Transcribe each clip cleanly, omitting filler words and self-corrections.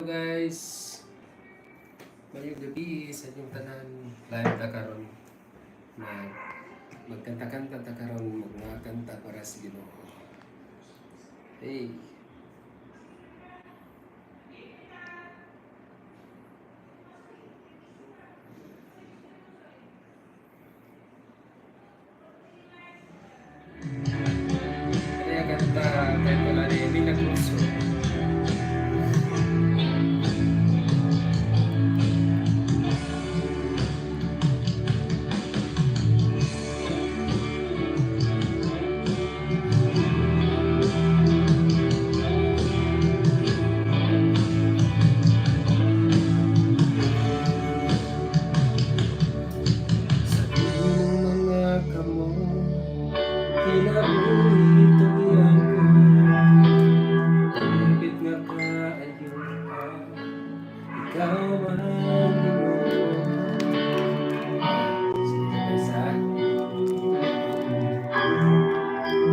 Guys, mayong gabi sa inyong tanan. Live ta karon na magkanta-kanta ta karon, mga kanta para sa Ginoo. Hey, kaya kanta kahit wala ni Emilia Cruz. Sa inyong mga kamo, kinabuhi tuyan ko. Impit nga kaayon ka, ikaw man Ginoo. Sige kaysa,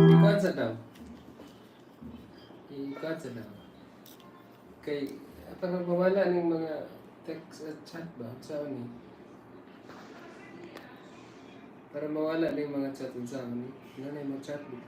ikaw sa daw. Ikaw sa daw. Kay, parang mawala ng mga text at chat ba? Saan ni? Para mawala na yung mga chat sa amin. Ano na yung mga chat dito?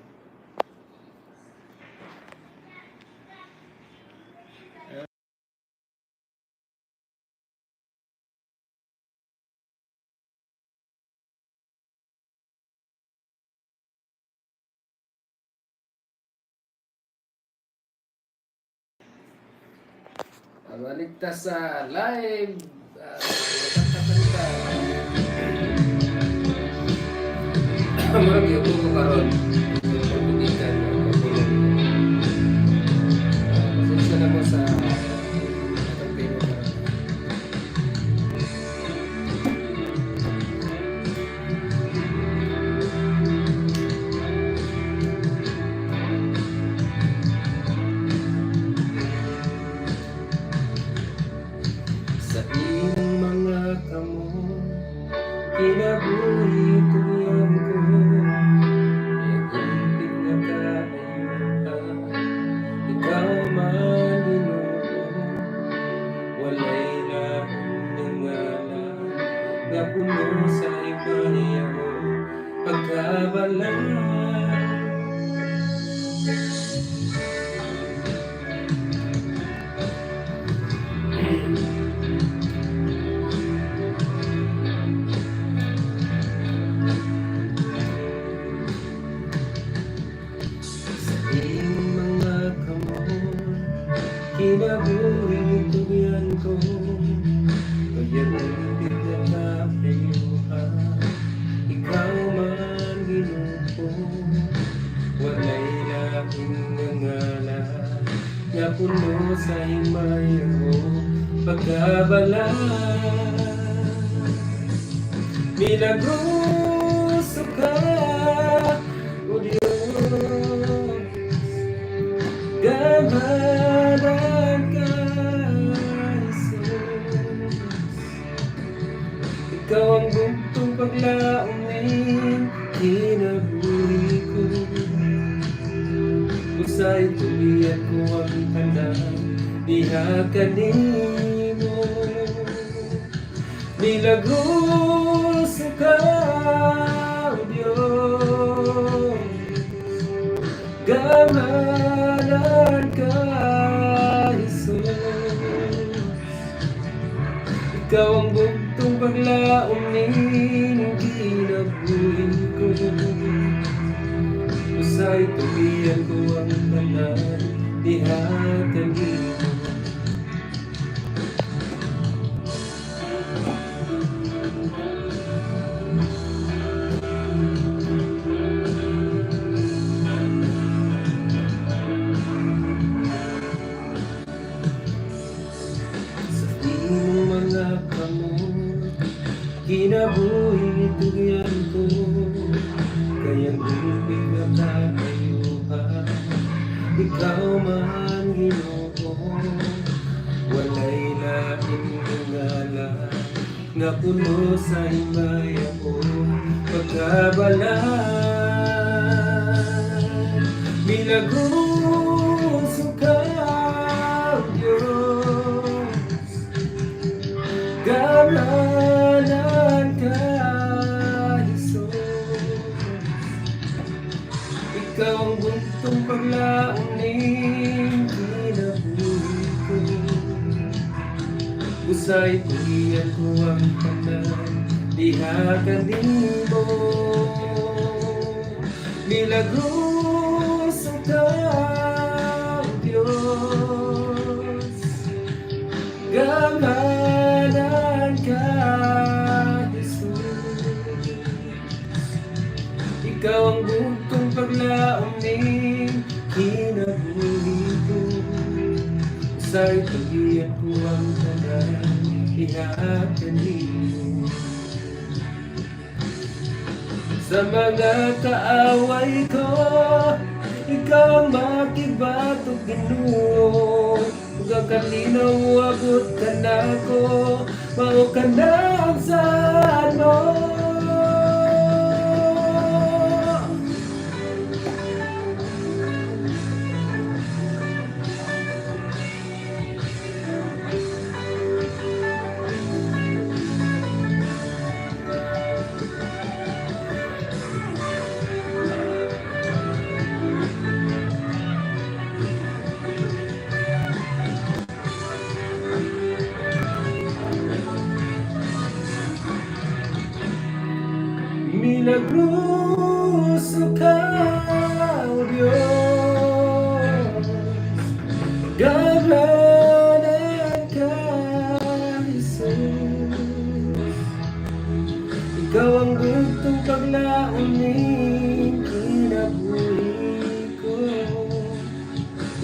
Balik ta sa live. Kanta-kanta. Marag yung ko karon. Pagbukitan. Pasensya na mo sa atong tema karon. Sa iyong mga kamo, kinabuhi tuyan ko. Iagipin na kaayuhan, ikaw man Ginoo. Walay laing nangalan, nga puno sa ibayaw, pagkabalan. Sa iyong mga kamo, kinabuhi tuyan ko. Kaya nalipit na kapayuhan, ikaw man Ginoo. Walay laing nangalan, nga puno sa himayaw, pagkabalan. Milagroso ka, O Diyos, gamanan ka, Jesus. Ikaw ang bugtong paglaonin, kinabuhi ko. Usay tulian ko ang tanan, diha kanimo. Milagroso ka, O Diyos, gamanan ka, Jesus. Ikaw ang bugtong paglaonin, kinabuhi ko. Usay tulian ko ang tanan, diha kanimo. Sa iyong mga kamo, kinabuhi tuyan ko. Kayang lupig na kaayuhan, ikaw man Ginoo. Walay laing nangalan, nga puno sa himayaw, pagkabalan. Milagroso ka, Diyos, Ikaw ang buntong paglaon ning kinabuhi ko. Usay tulian ko ang tanan, diha kanimo. Milagros ang tao, Diyos. Gamanan ka, Jesus. Ikaw ang buntong paglaom ning kinabuhi ko. Usay tulian ko ang tanan, diha kanimo. Sa mga kaaway ko, ikaw ang makibatok, Ginoo. Ug ang kalinaw abot ka na ko, mao ka na ang saan mo. Milagroso ka, O Diyos. Gamanan ka, Jesus. Ikaw ang buntong paglaon ning kinabuhi ko.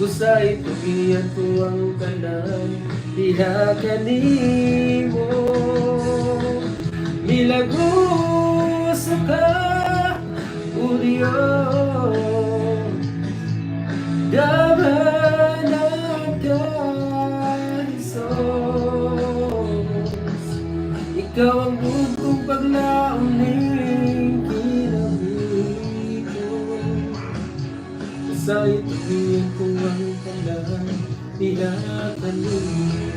Usay tugian ko ang tanan, diha kanimo. Milagroso ka, O Diyos. Gamanan ka, Jesus. Ikaw ang buntong paglaon ning kinabuhi ko. Sa ituin ko ang tanan, diha kanimo.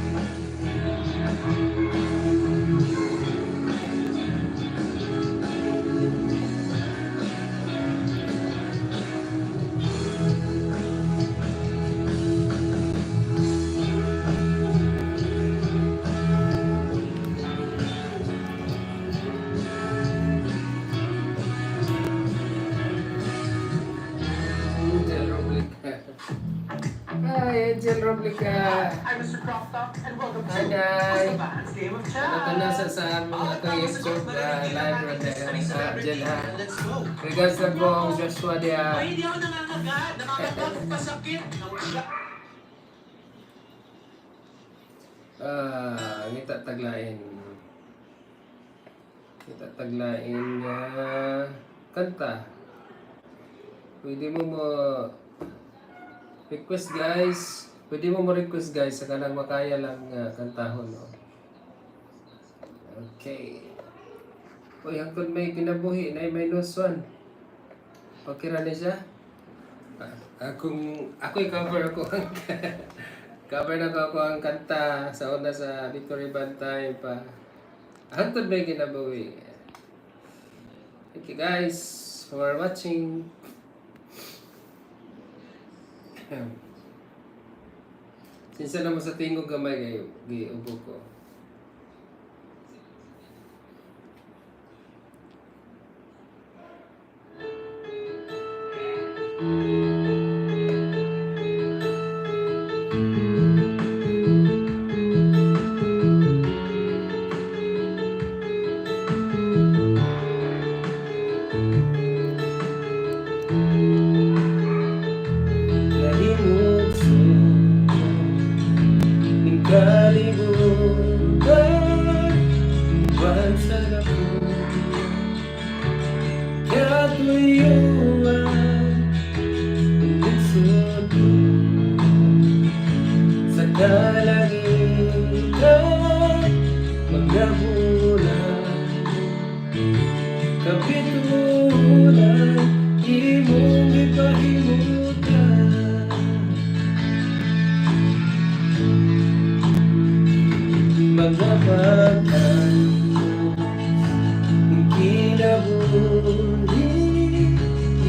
Hi, Angel Roblica. I'm Mr. Crofton, and welcome to Hi, guys. Mustafa's Game of Ano ka na Chance. sa mga YouTube live right there sa Angel ha. Let's go. Regards na po ang Joshua dia. Ay, hindi ako nangangagat. Nakakagat, pasakit. Ngita taglain. Kita taglain nga kanta. Pwede mo request guys. Pwede mo request guys sa kanang makaya lang kantahon. No? Okay. Uy, hangtod may kinabuhi na may -1. Pagkira na siya. Ako'y cover ako ang cover na ako ang kanta sa una sa Victory Bantay pa. Hangtod may kinabuhi. Thank you guys for watching. Sinsa naman sa tingog gamay kayo, giubo ko. Kalibutan, buwan sa dako, katuyuan, puso sa kalangitan, mga bulan, kapitulan, imong ipahimutan. Mga batang kinabuhi,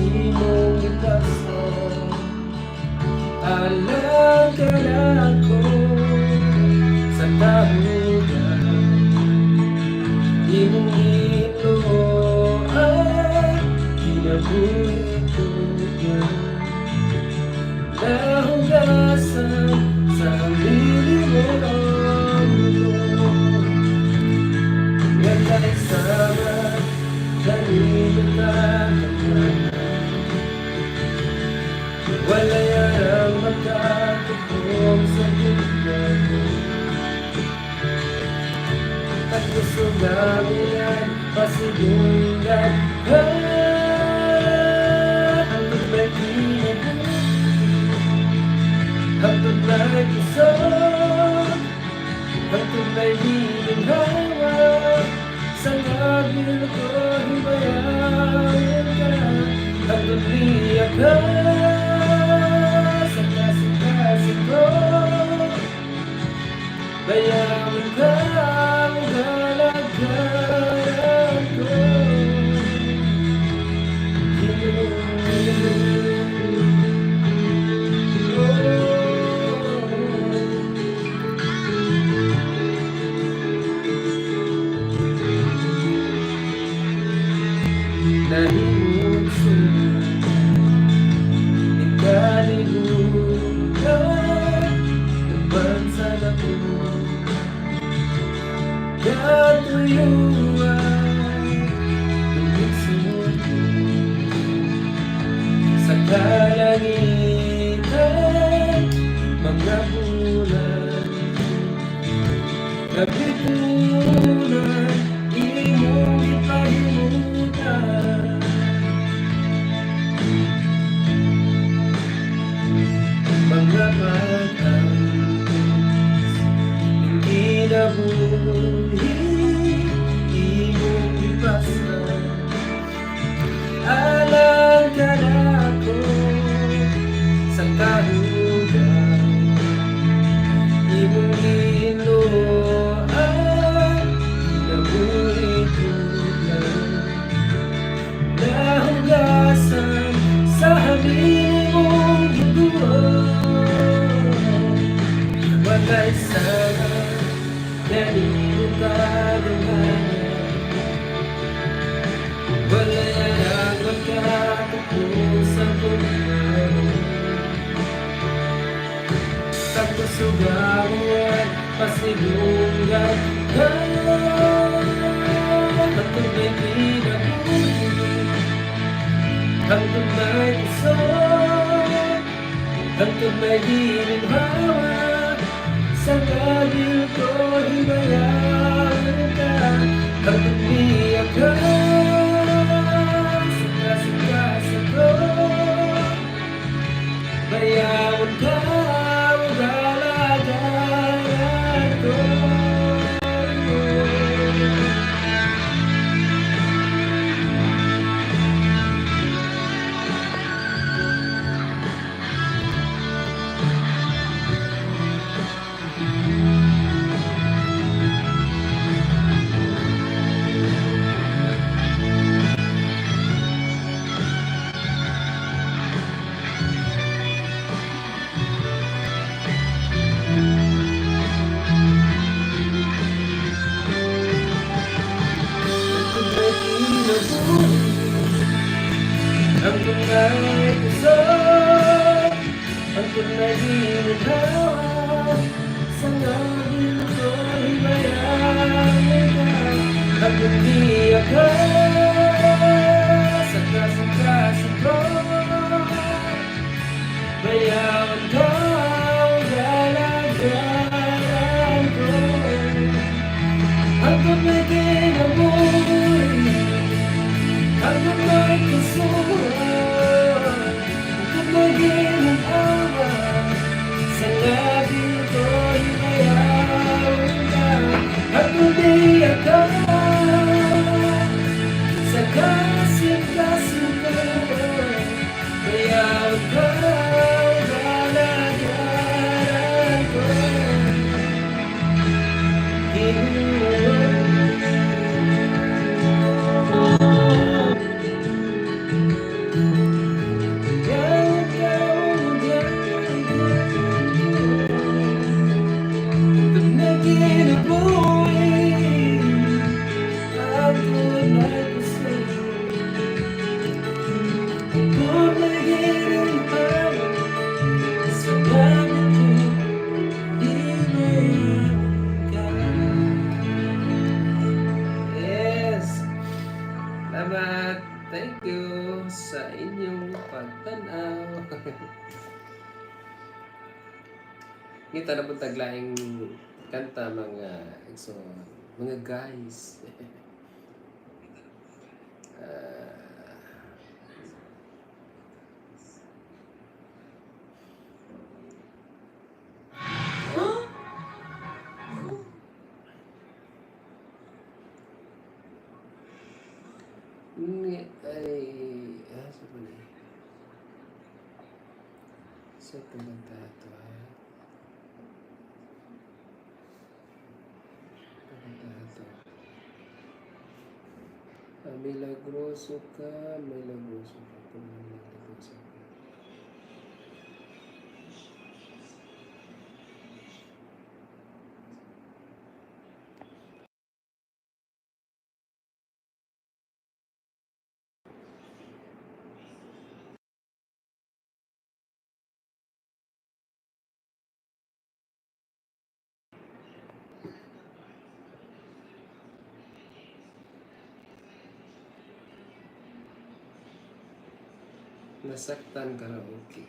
imong ipasalamat. nagtatamnan. Wala yan ang magkatupong sa buhay mo. At gusto namin yan pasilungan. Hanggang may kinabuhi, hanggang may kusog, hanggang may hininhawa. Sa labil ko himayain ka, hanggang liyak ka. Sa kasi ko, bayawan ka ang galagaran ko. Nahimut sa'yo, ikalimutan ng bansa na ko. Katuyuan ng bigsimot ko sa kalangitan, mga bulan nabitunan, imong ipahimutan. Mga batang hindi nabuhi, imong ipasa. Alam ka na ako sa kahugan, imong inuan, nabuhi ko lang. Nahugasan sa hangin mong duduan. Wala'y sana nalimutan ang hangin. Wala yan ang magkatapos sa buhay. Tapos ugawan, pasilungan ka. Hanggang may kinabuhi, hanggang may kusog, hanggang may hininhawa. Sa gabil ko himayain ka, hanggang liyak ka. Sa kasi ko, bayawan ka ang galagaran ko. Hanggang may kusog, hanggang may hininhawa. Sa labil ko himayain ka, hanggang liyak ka. Sa kasi ko, bayawan ka ang galagaran ko. Hanggang may kinabuhi, hanggang may kasuhan, hanggang may ginhawa. Sa labil ko himayain ka, hanggang liyak ka. Sa kasi ko, bayawan ka ang galagaran ko. Thank you sa inyong pagtanaw. Ngita na po taglaing kanta mga so, mga guys. Ah, sa pa na sa pagkanta ito milagroso ka, milagroso ka, milagroso ka. Nasaktan karaoke.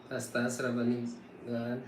Taas-taas rabanin gan.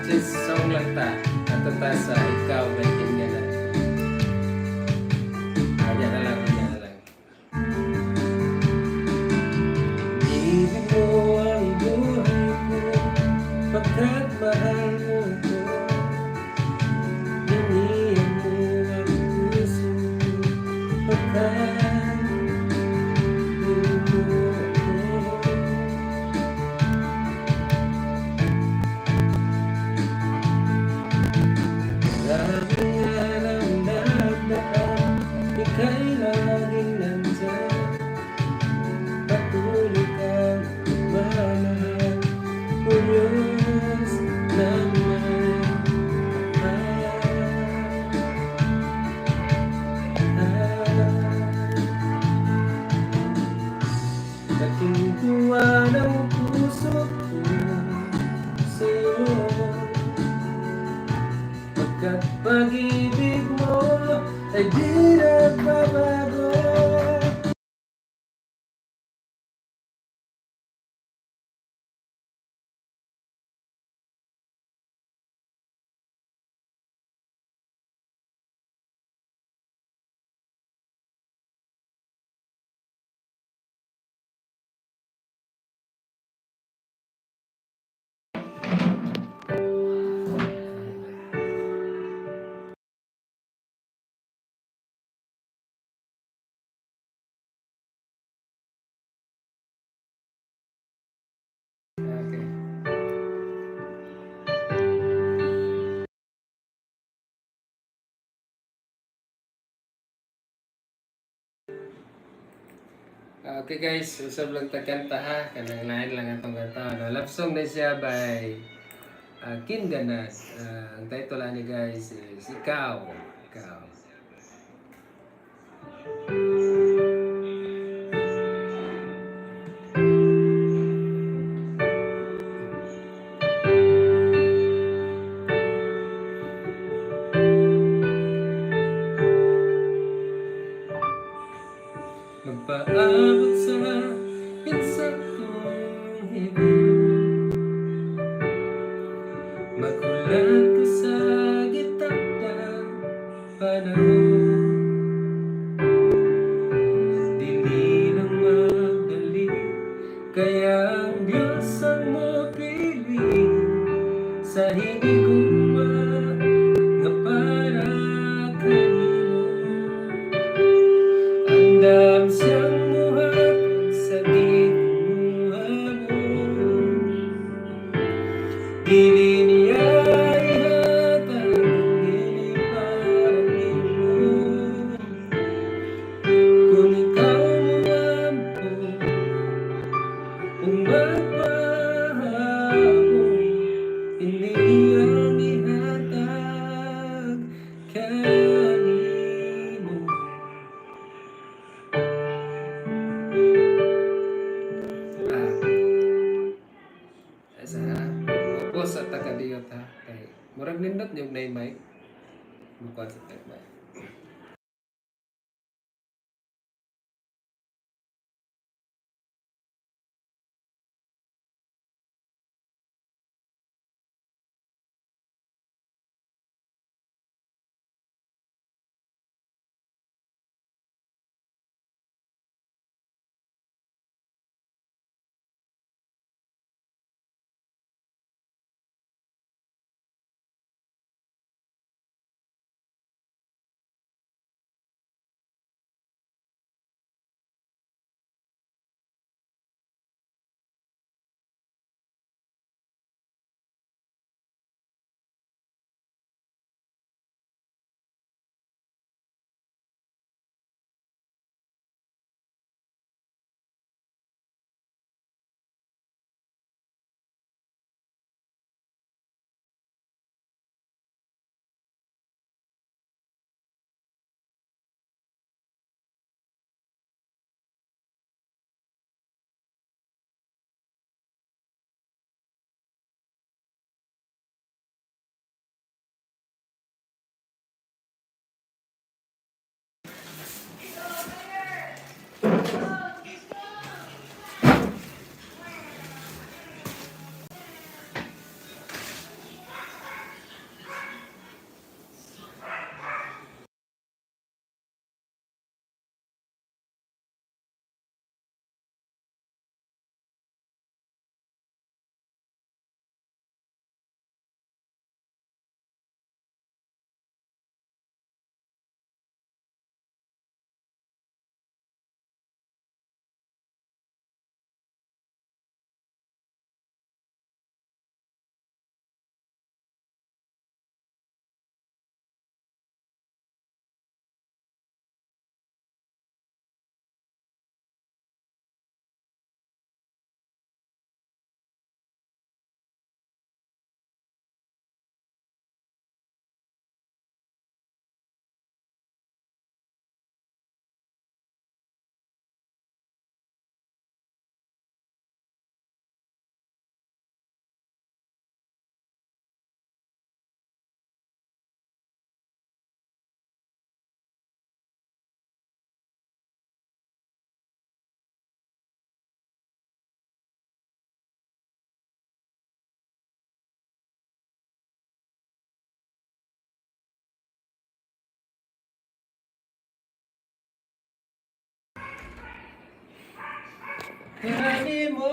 Just song lang ta. Ato ta sa ikaw may tingnan. Kanya na lang, kanya na lang. Ibig mo ang buhay ko, pagkat mahal mo ko. Iniyan mo ang puso ko, pagkat mahal mo ko. Sabi nga ng nagdaan, ika'y laging nandyan. Patuloy kang magmamahal, o Diyos naman. Laking tuwa ng puso ko sa'yo, pagkat pag-ibig mo ay di nagbabago. Okay. Okay guys, usab lang ta kanta ha. Kanang lain lang atong kanta. No, love song na siya by Kim Ganas. Ang title ani guys is Ikaw. Ikaw. Magpaabot sa pinsang kong higit, magulat ko sa gitna ng panahon. Dili lang madali, kaya ang Diyos ang mapili sa hindi ko nga para kanimo. Andam siyang muhat sa ginuha mo, dili niya paliyot ha. Kay murag nindot yung na mic. Mukha sa mic. Hari mo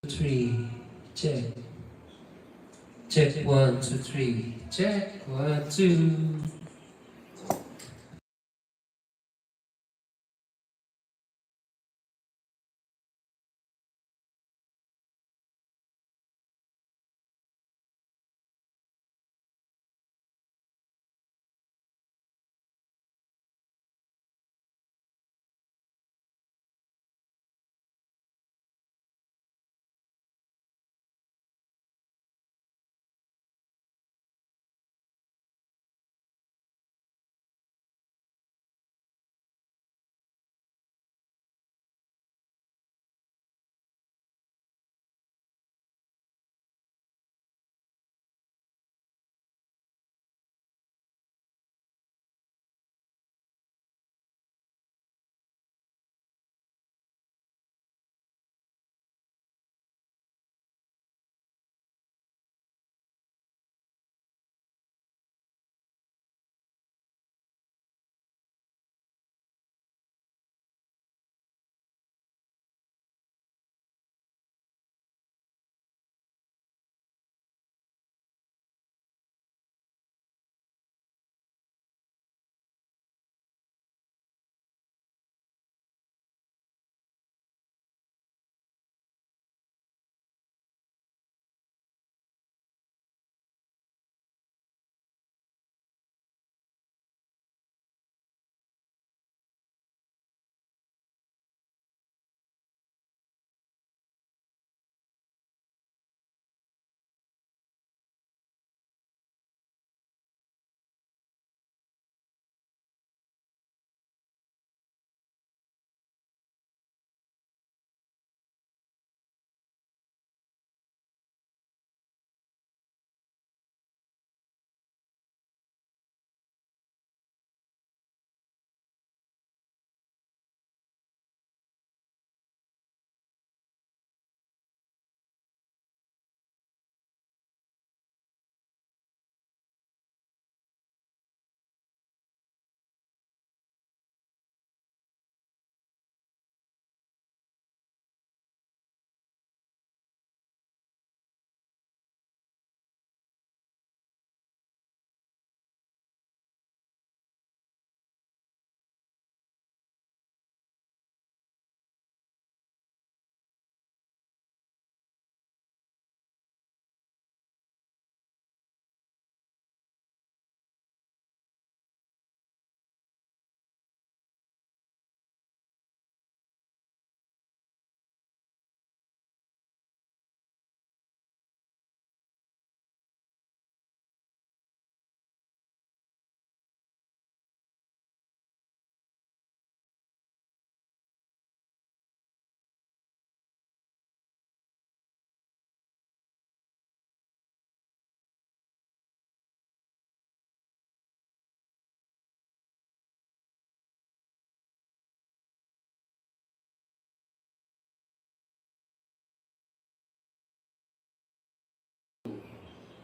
Three, check. Check 1, 2, 3. Check 1, 2.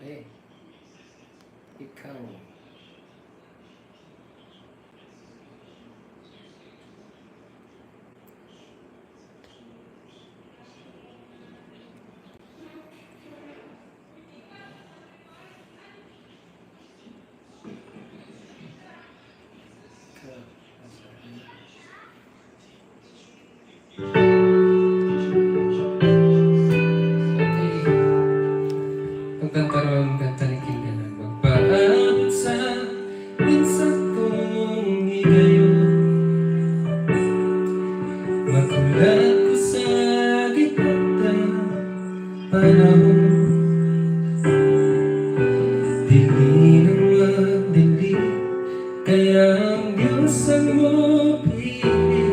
Eh, ikaw. Okay. Pagkantaroon ka talikin ka na magpaabot sa minsan kong igayo. Magulat ko sa gitna ng panahon. Dili ng magdili, kaya ang Diyos ang mupili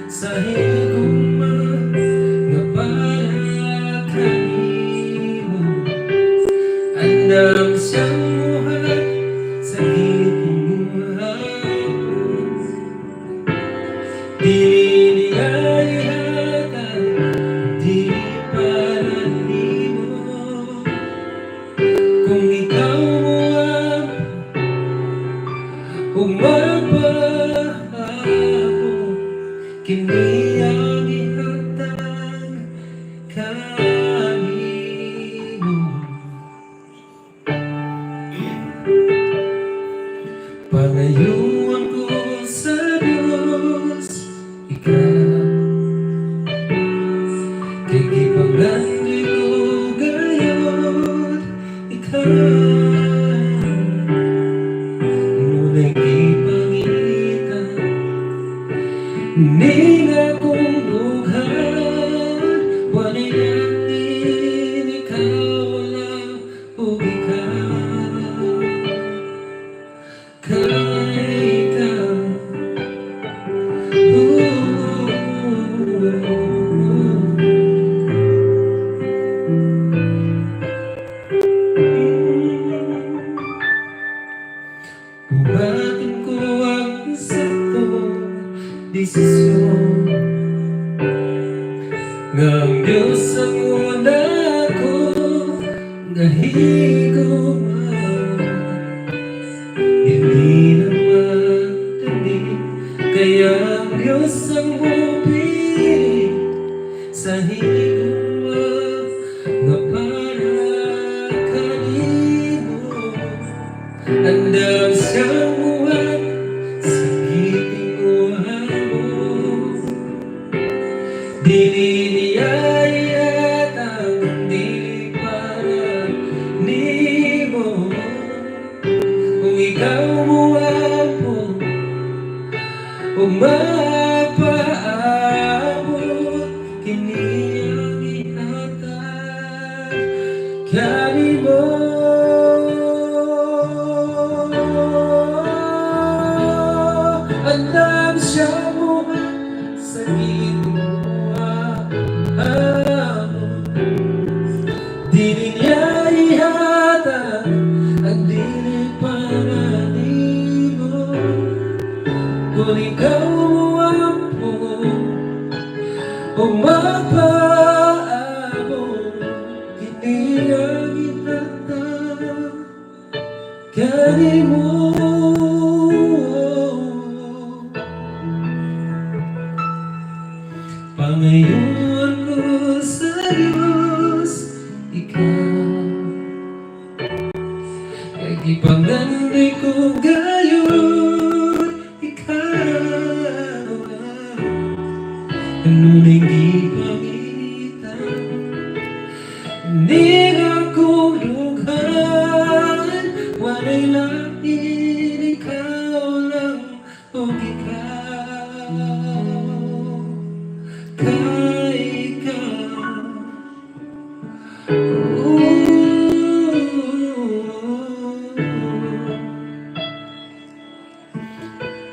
sa higugma na para kanimo. Andam siyang muhat sa hipumuhan. Dili niya ihatan, di para nimo. Kung ikaw mo umabahabo, kini ang ihatag ka. Ning akong dughan, walay langin, ikaw lang ug ikaw. Kay ikaw, buhatin ko ang saktong desisyon. Ng Diyos ang una ko nahiguman, hindi na magdali, kaya ang Diyos ang bumili sa higuman na para kanino. Andam siyang buwan sa giting uhamon, diniliyayat ang dili para nimo. Kung ikaw muapon o mapaabot, kini ang ihatag kanimo. Andam siya mo sa ginawa mo, di niya ihatag ang dili para nimo. Kung ikaw mo o mapaabot, hindi ang ihatag kanimo. Pangayon ko sa Diyos, ikaw ay ipanganday ko gayon, ikaw nunay gipangitan. Ning akong dughan, walay langin, ikaw lang ug ikaw. Kay ikaw,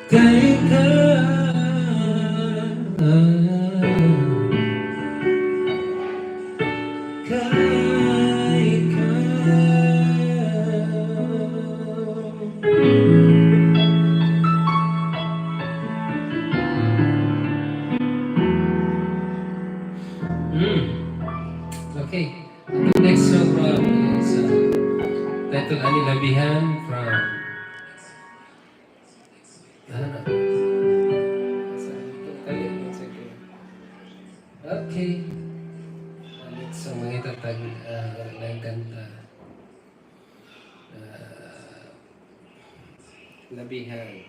kay Okay, the next song is titled Ani Labihan from Okay, the next song mga itatag ng kanta Labihan.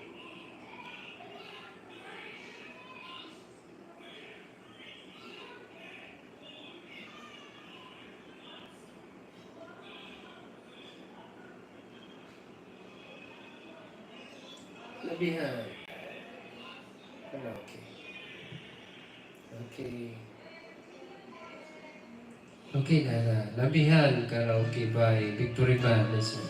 Labihan. Okay. Okay. Okay na. Labihan Karaoke by Victory Band. Listen.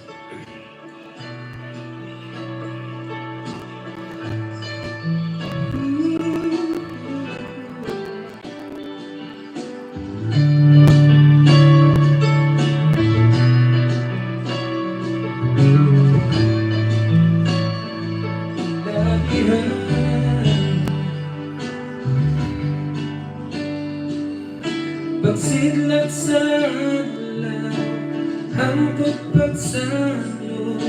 Pagsidlak sa adlaw, hangtod pagsalo,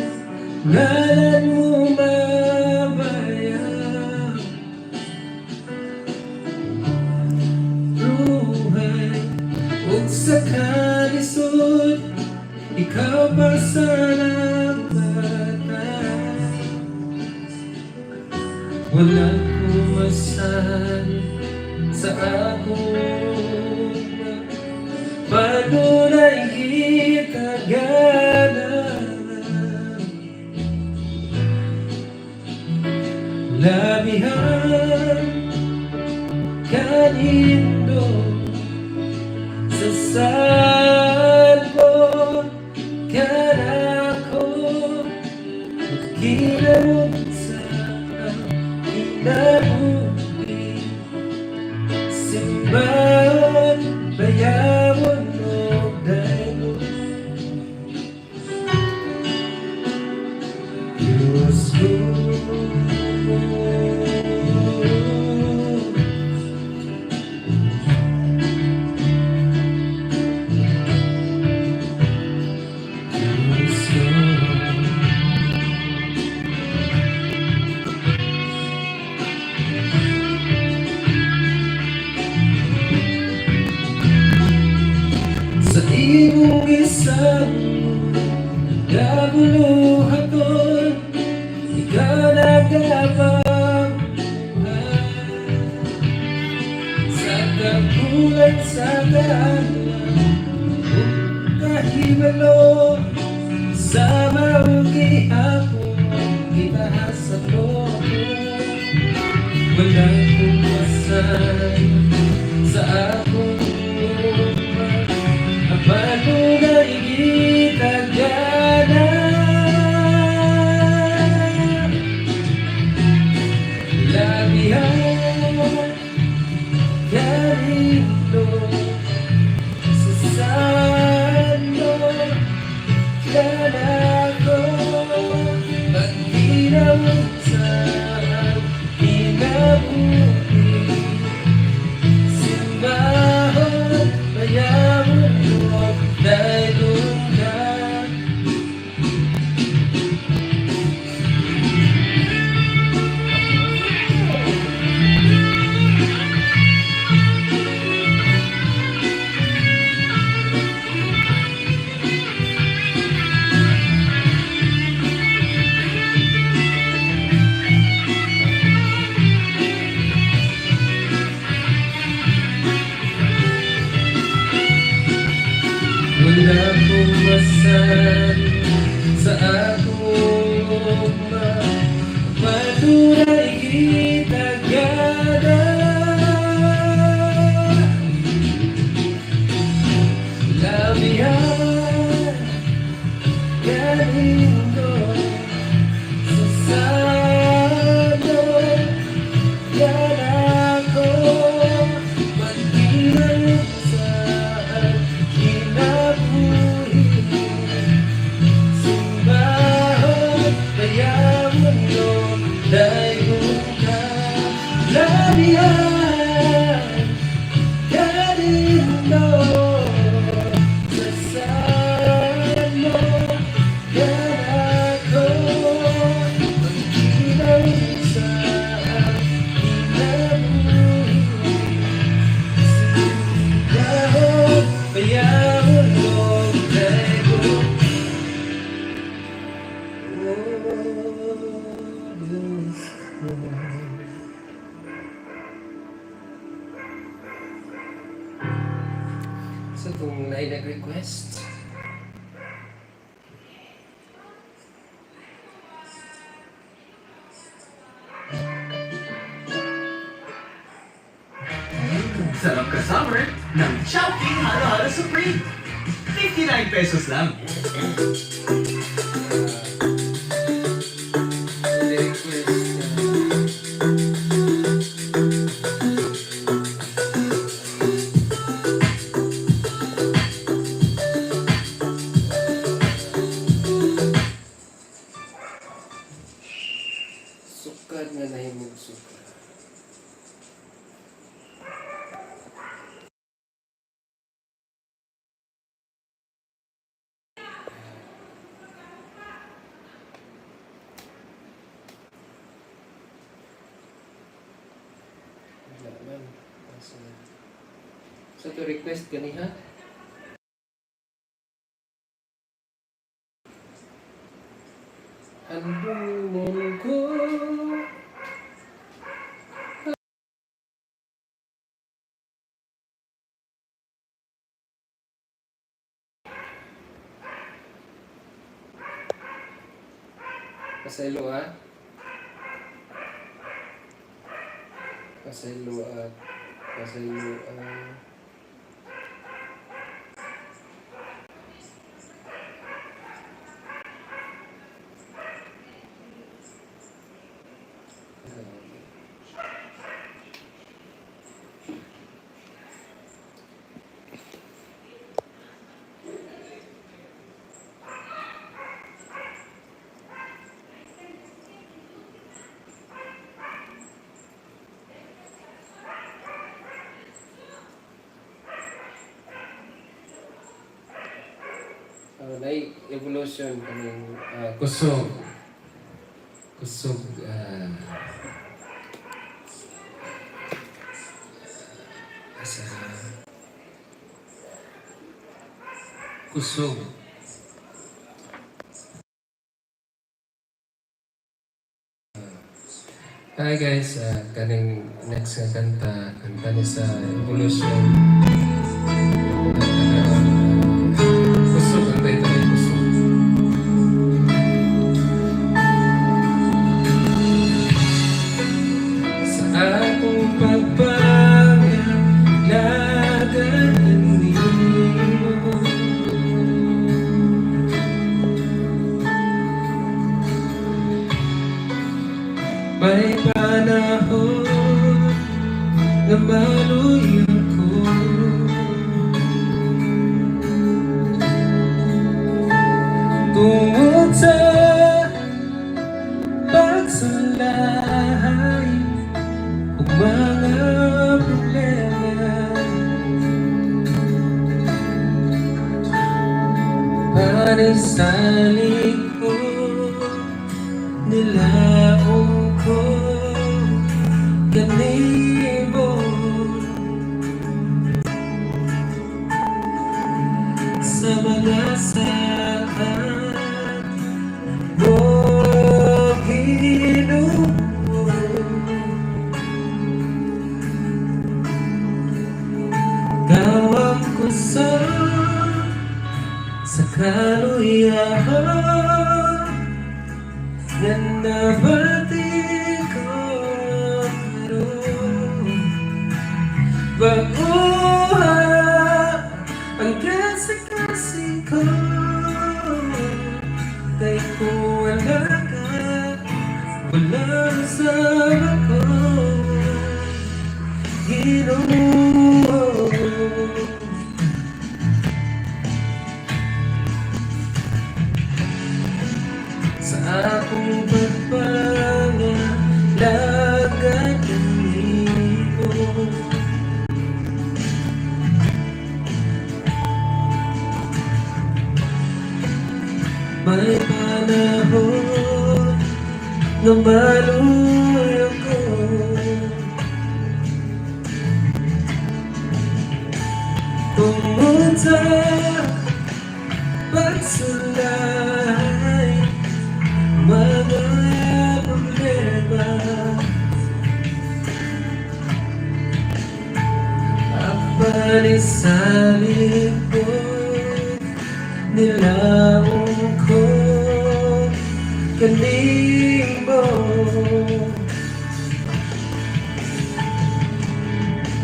ngalan mo mabayang. Ruhay, ug sa kalisod, ikaw pa sa nagbatay. Walang kumasan sa akong padunay gitagalan. Labihan Kanino sa salmo kanako magkinamot sa inabuhi simbahan bayawon o dayo Diyos ko sa imong isang gabuluhaton ikaw nagabang sa kapulan sa daanan kahibalo sa maungi ako kitahasap mo walang kumasan sa akong Paano na ikitagana Labihan Kanino Sa sano Kanako Magdinawag sa inabuhi Simbahon Bayawon dahil doon ka Wala pumasan sa akong matunay kitagana Labihan kanino sa sano yan ako magkinang saan kinabuhi simbahon bayawon mo dayon ka labihan kanino sa sano yan ako magkinang saan kinabuhi simbahon bayawon mo dayon So kung nag-request Sarap ka summer ng Chowking Halo-Halo Supreme. 59 pesos lang. sukad na nahimog sukad wala man so to request gani ha Andun ko Pasaylo at Kasi yung may evolution kaming kusog. Kusog sa kusog. Hi guys, kaning next nga kanta ni sa evolution. Kusog ang title ay kusog. Sa akong pagpangalagan nimo, may panahon na maluyan ko. Tungod sa pagsulay ug mga problema, panisalig ko nilaong ko kanimo sa mga saan mo Ginoo. Gawang ko sa kaluyahan nga nabati ko karon. Baguha ang kasi ko, kay kung wala ka, wala sa ako, Ginoo. Sa akong pagpangalagan nimo, may panahon na maluya ko. Tungod sa pagsulay mga problema, ang panisalig ko nilaong ko kanimo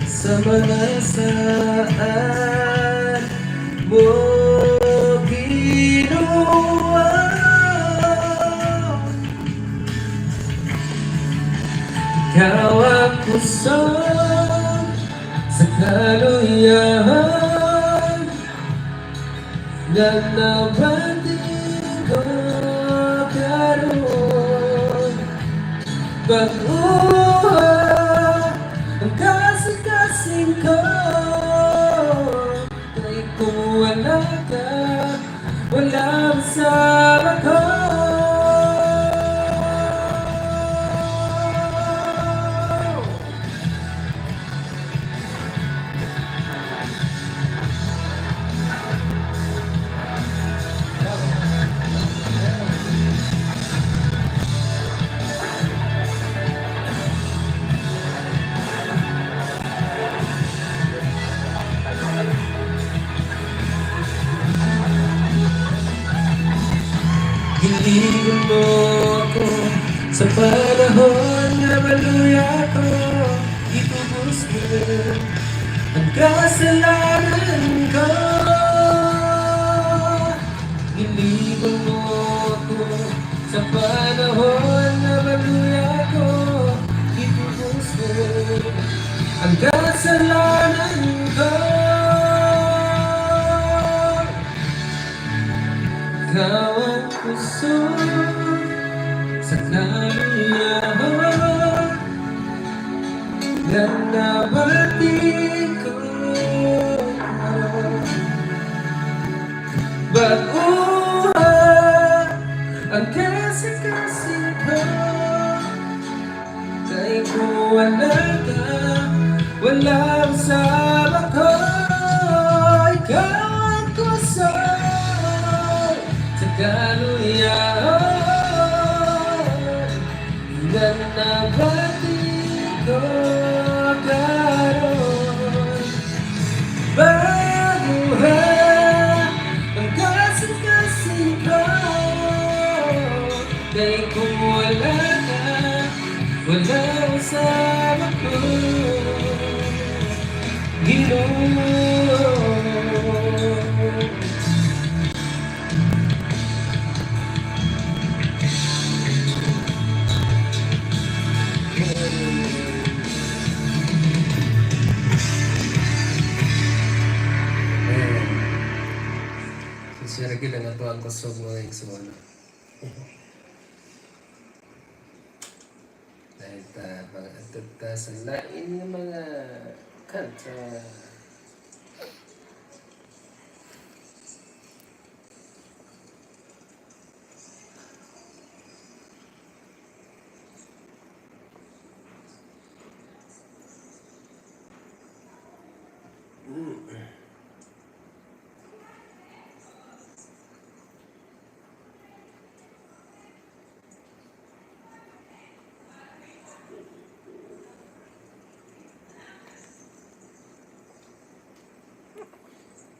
sa mga saan mo ginawa. Ikaw ang kusog sa kaluyahan nga nabati ko karon. Baguha ang kasi ko, kay kung wala ka, wala sa ako. Hiligan mo ako sa panahon na maluya ko, itubos ko Ang kasalanan ko, iniwan mo ako sa panahon na maluya ko. Itubos mo ang kasalanan ko. Ikaw ang puso sa kaliyahan na nabati ko. Baguhan ang kasi-kasi ko, kay kung wala ka, walang sama ko. Ikaw ang puso sa kaluyahan na nabati ko karon. Baguhan ang kasing-kasing ko, kay kung wala ka, walang kasama ko. Ginoo, siya lagi lang ito ang kusog mga iksuwana. Dahil mga atod sa lain ng mga kanta.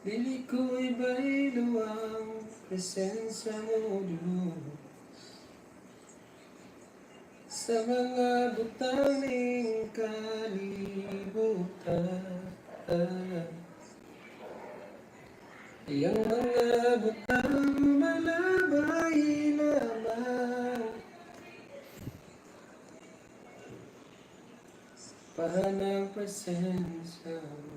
Dili ko iba'y luwang presensya mo, Diyos, sa mga butanging kalibutan. Iyang mga butang malabay lamang, pahanang presensya mo.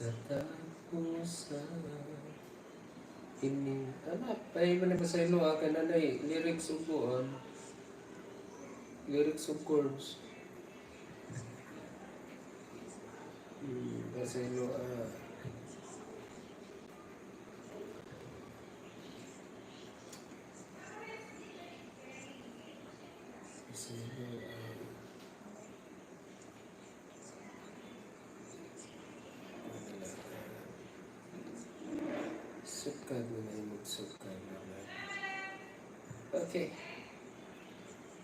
Pagkatapos sa ining anak, ay man ba sa ilo akan nanay lyrics ug buon, lyrics of chords. Sa ilo sukad mo na yung sukad naman. Okay.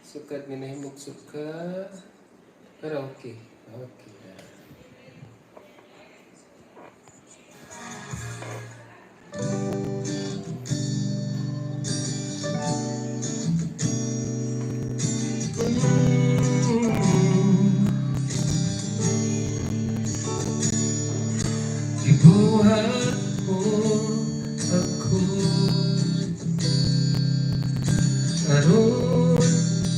Sukad mo na yung sukad. Pero okay. Okay. Ibuhat mo ako, aron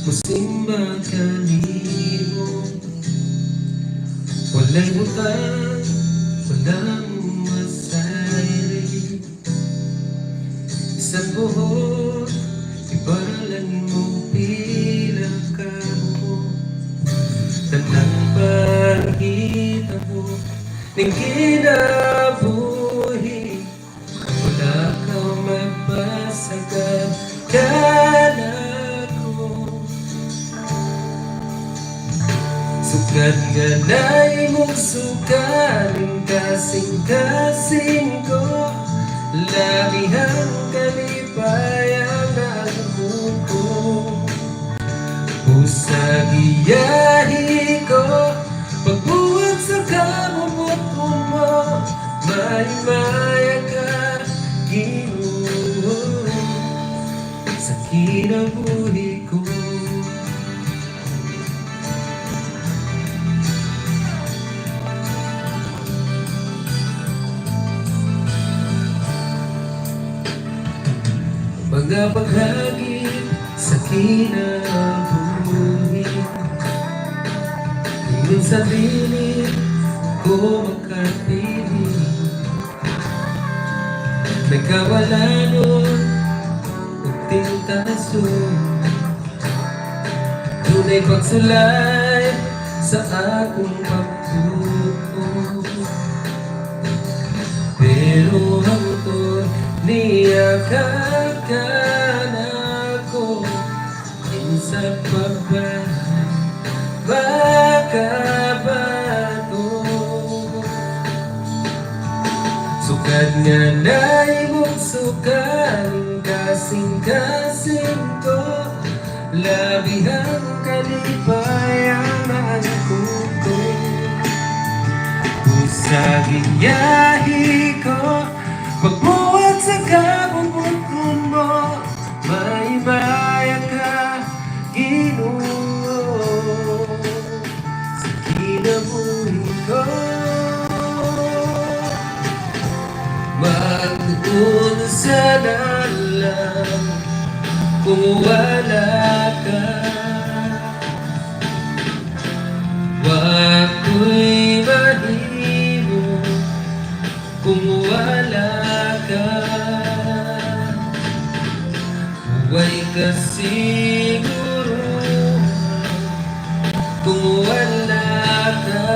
musimba kanimo. Walay utang, walang masayri, isang buhok, ibalan mo pila ka mo. Tanang pagkita mo ning kinabuhi, wala kang magpasagad kanako. Sugad nga na imong sugaling kasing-kasing ko, labihang kalipayang nagkuko. Usag iyahi ko, pagbuhat sa kamumot mo, may ka, Ginoo, sa kinabuhi ko. makapaghagi sa kinabuhi. Ingon sa dili ko makapili, may kawalanon ug tintason. Tunay pagsulay sa akong pagtuo, pero hangtod niya kakanako. Minsan pa ba makabato? Sukad nga na imong sukaling kasing-kasing ko, labihang kalipayan ko. Usaging yahi ko, pagbuhat sa kabubukon mo, may maya ka, Ginoo, sa kinabuhi ko. Magtuon sa dalan kung wala ka, wako'y mahimo kung wala ka. Huwag kasiguro kung wala ka.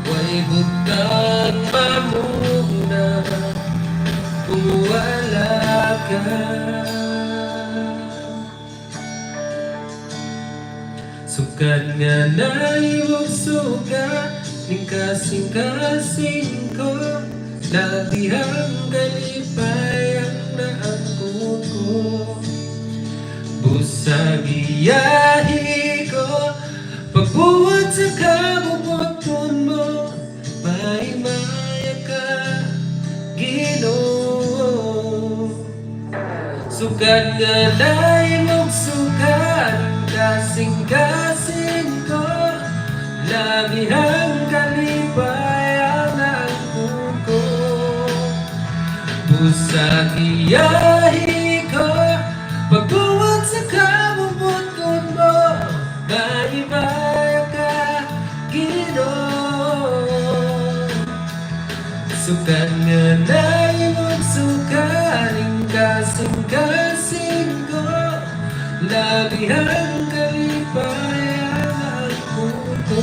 Huwag butang mamuna kung wala ka. Sukad nga na imong suga, ning kasing-kasing ko, labihang kalipayan na ako ko. Busag iyahi ko, pagbuhat sa kabubukon mo, may maya ka, Ginoo. Sukad nga na imong sukad, kasing-kasing ko, labihang kalipayan ang ko. Busag iyahi ko, pagbuhat sa kabubukon mo, may maya ka, Ginoo. Sukad nga na imong sukaling kasing-kasing ko, labihang kalipayan ang ko.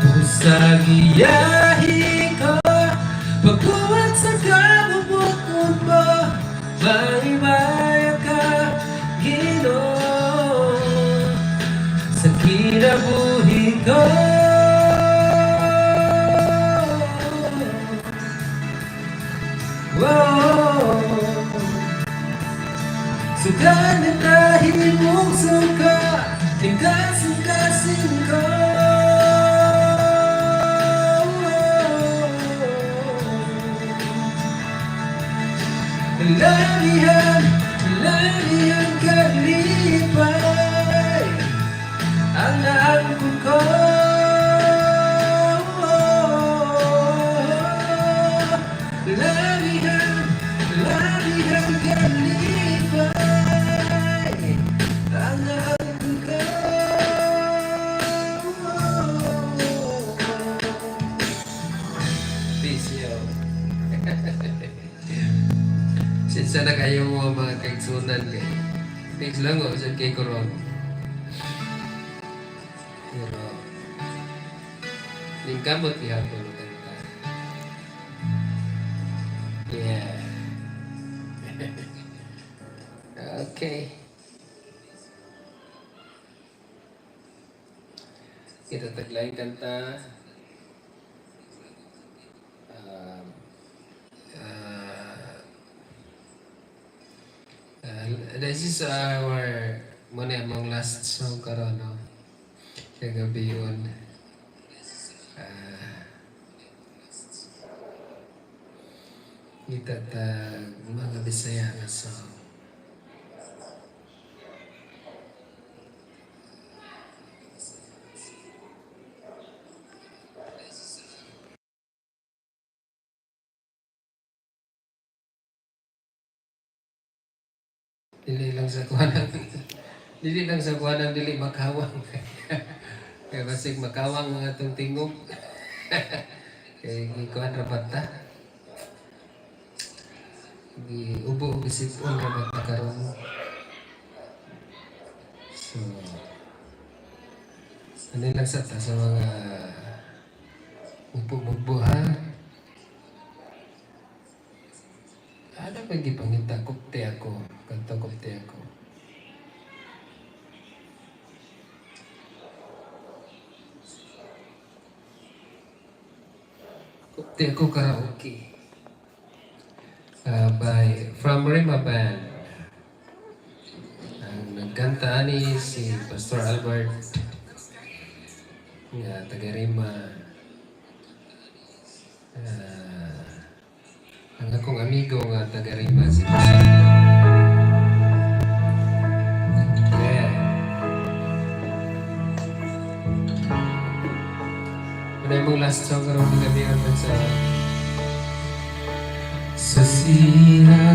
Busag iyahi ko, pagbuhat sa kabubukon mo, may maya ka, Ginoo, sa kinabuhi ko. Wow. Sukad na dahil mong suka, ning kasing-kasing ko. Lalihan, lalihan kalipay ang naangkon ko. Lalihan, lalihan kalipay ang naangkon ko. Peace, yo. Sinsa na kayo mga kaigsunan kay thanks lang o sa kay Coron. Pero ning kamot ihapon mo kanta. Yeah. Okay. Kita taglayin kanta. This is our muna among last song karon no. Kagabi yun. Kita mga Bisaya nga song. Dili lang sa kuhanan. Dili lang sa kuhanan, dili makawang. Kaya basig makawang ang atong tingog. Kaya ikuhan rapat ta. Ubo bisipon rapat ta karon. So, ano lang sa ta sa mga upo-upo ha. Ano ba gipangita kupte ako? Kanto kupte ako. Kupte ako karaoke. By from Rima Band. Ang nagkanta ni si Pastor Albert nga taga Rima. Ang akong amigo nga taga Rima si Pastor. Yeah. Muna mong last song karon ng gabi ang sa sira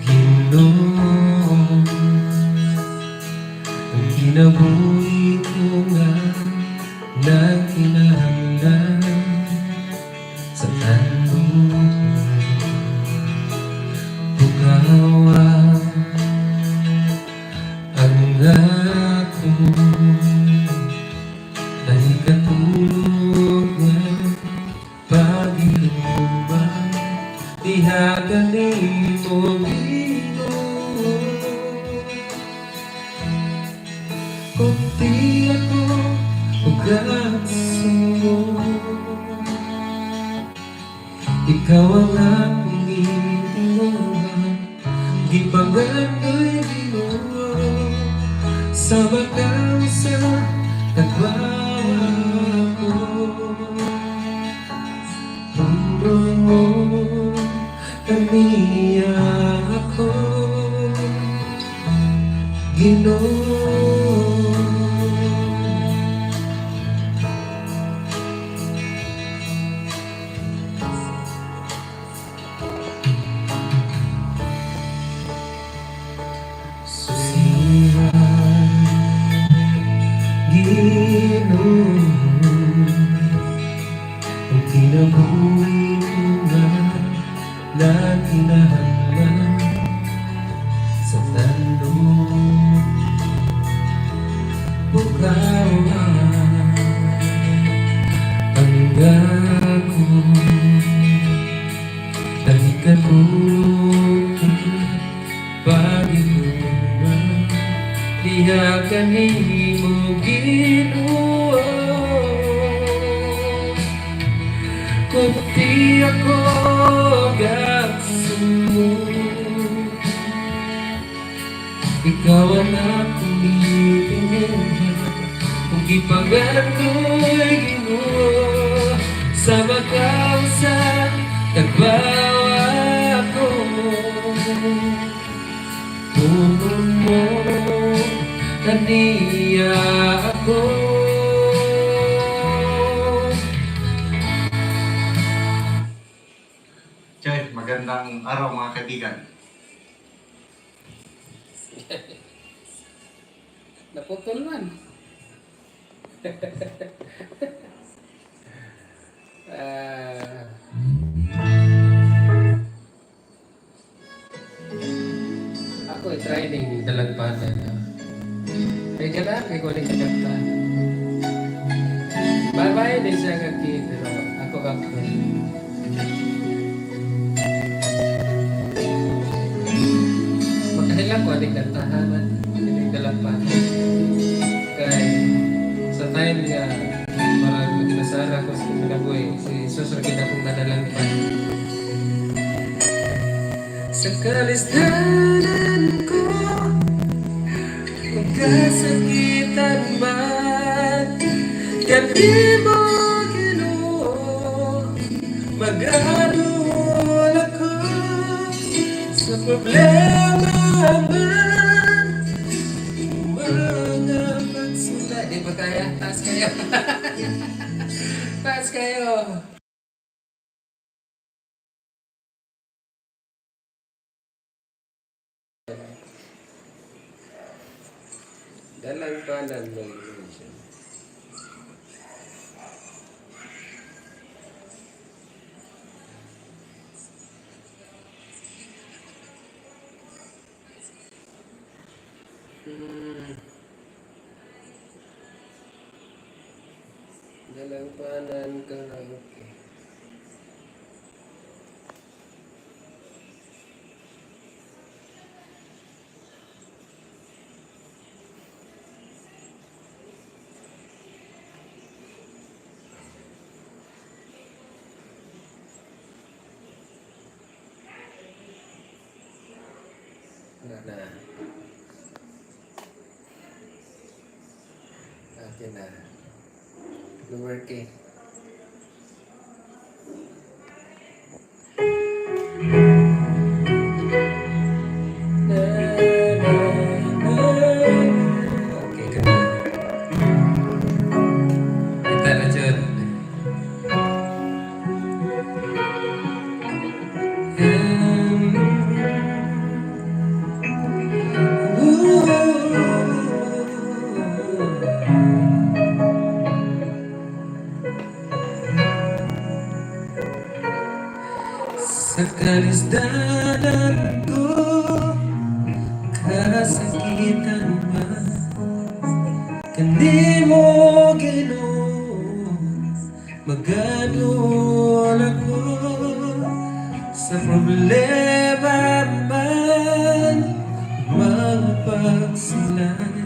Ginoo ang ginabuhi ko nga nagkinahanglan sa tanong bugawa ang ako ay katulog nga pag-iluman dihagan ni mo Ginoo kung di ako ugatso ikaw ang aking itinguhan gipangando'y Ginoo sa bakaw sa tagbawa ko Pumroy mo kaniya ako Ginoo Ginoo ang kinabuhi ko nga nagkinahanglan sa tanong bukawa ang ako dahil katulog pag-iluman dihagan ni mo Ginoo kung di ako gatsumo ikaw ang akong itinguhan kung gipagan ko'y Ginoo sa bakaw sa tagbawa ko punon mo kaniya ako Chay, magandang araw mga kaibigan. naputol man. Ako training dalagpanan. May gana, may kuling kaganta. Bye-bye din siya kaki, pero ako kakto. Makahilang ko aning kantahanan, aning dalagpanan. Kaya sa time nga, parang magkasara ko sa kinabuhi, si Jesus rin akong nadalagpan. Sa kalisdanan ko magkasakitan man Kandi mo Ginoo mag-alul ako sa problema man mga pagsula di ba kaya? Taas kayo taas kayo Dalang kanan ng illusion. Dalang kanan karaoke. Wala na. Akin na. Lower K. Na, na, na. Okay ka na. Kita na dyan. Sa kalisdanan ko, kasakitan man, kanimo Ginoo, maganol ako sa problema man, magpagsilay.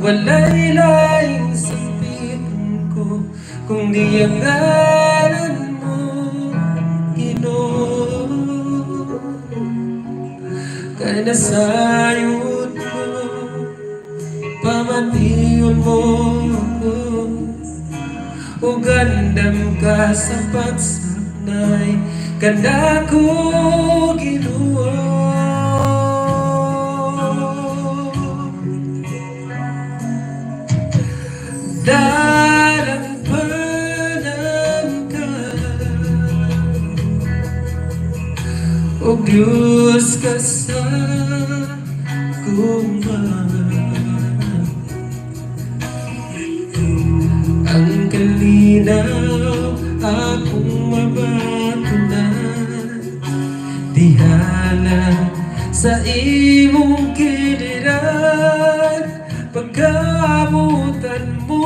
Walay laing sapitan ko, kung di ang ngalan mo, Ginoo. Kaya nasayod ko, pamatiyon mo ako, o gandam ka sa pagsanay, kanda ko Ginoo. Dalang panan ka, o Diyos ka sa kuman. Ang kalinaw akong mabatunan, dihala sa imong kiliran, pagkabutan mo,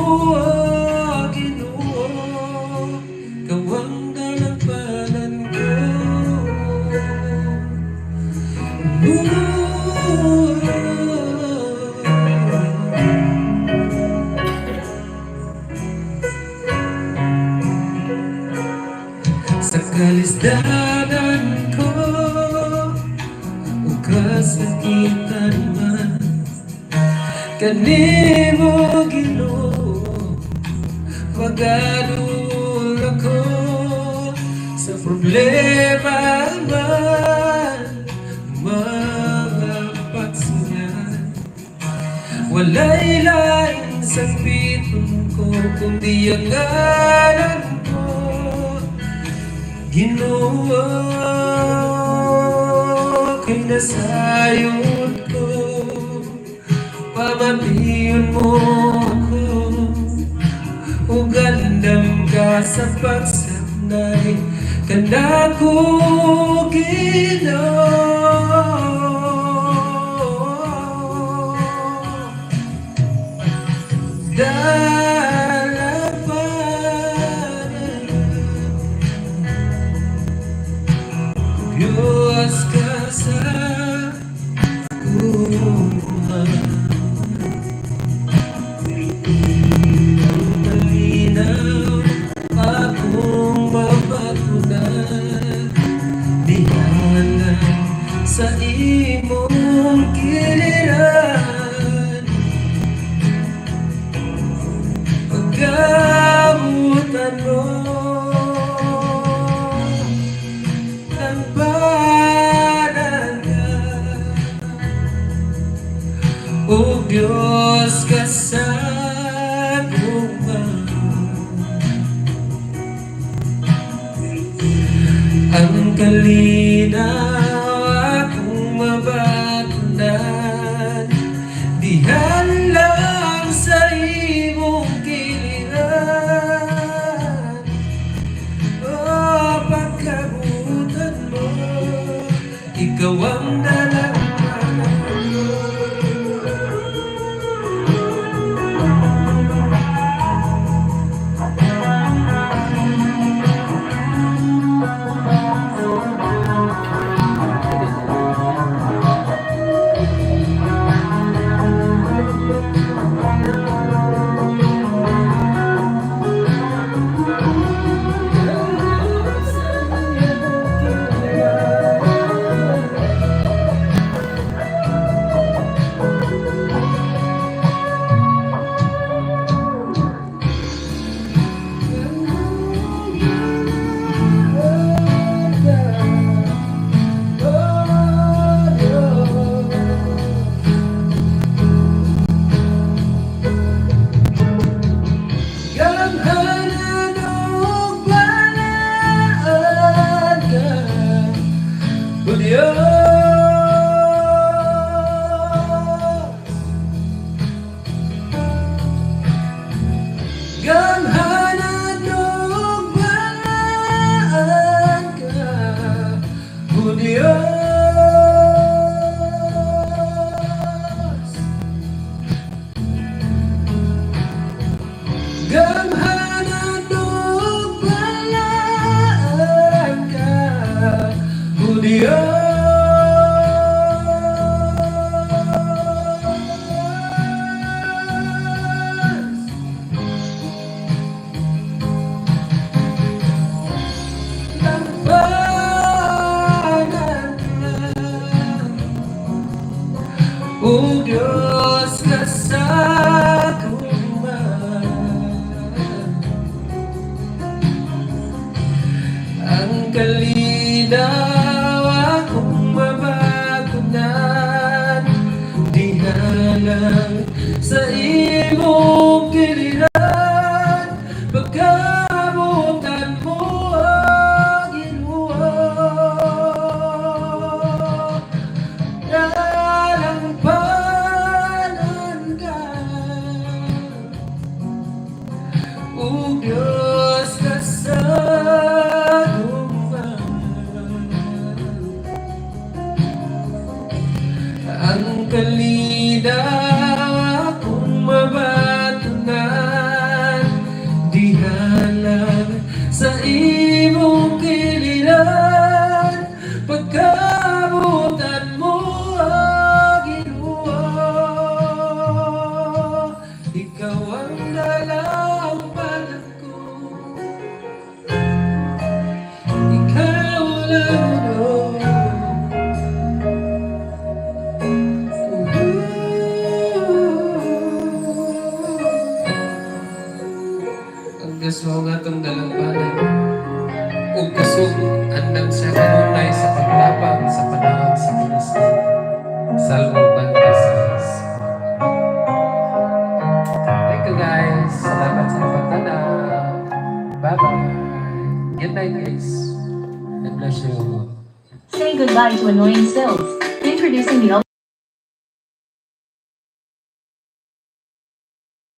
Ginoo, kawang dalampanan ko. Sa kalisdanan ko, o kasakitan man, kanimo Ginoo, maganol ako sa problema man, mga pagsinyan. Walay laing sapiton ko, kundi ang ngalan mo, Ginoo. Kay nasayod ko, pamatiyon mo ako, o gandam ka sa pagsanay, kanda ko Ginoo. Dalapanan, Diyos ka sa kuman. Malinaw akong mapatunan, dihala sa imong kiliran, pagkabutan mo ang banana, o Diyos ka sa kuman. Ang kalinaw akong mabatunan, Oh Diyos, kasaguman ang kalinaw akong mabagunan, di halang sa imong kiliran, pagkabutan mo ang Ginoo. Oh Diyos, kasaguman ang kalinaw akong mabatunan, di halang sa imong kiliran, pagkabutan mo ang Ginoo. Ikaw ang dalang palad ko, ikaw lang Lord. Ang gusto nga itong dalang palad, ug kusog andam siya kanunay sa paglapang sa panahon sa Kristo. Salmo 26. Thank you guys. Salamat sa pagtanaw. Bye-bye. Good night guys. God bless you. Say goodbye to annoying stills. Introducing the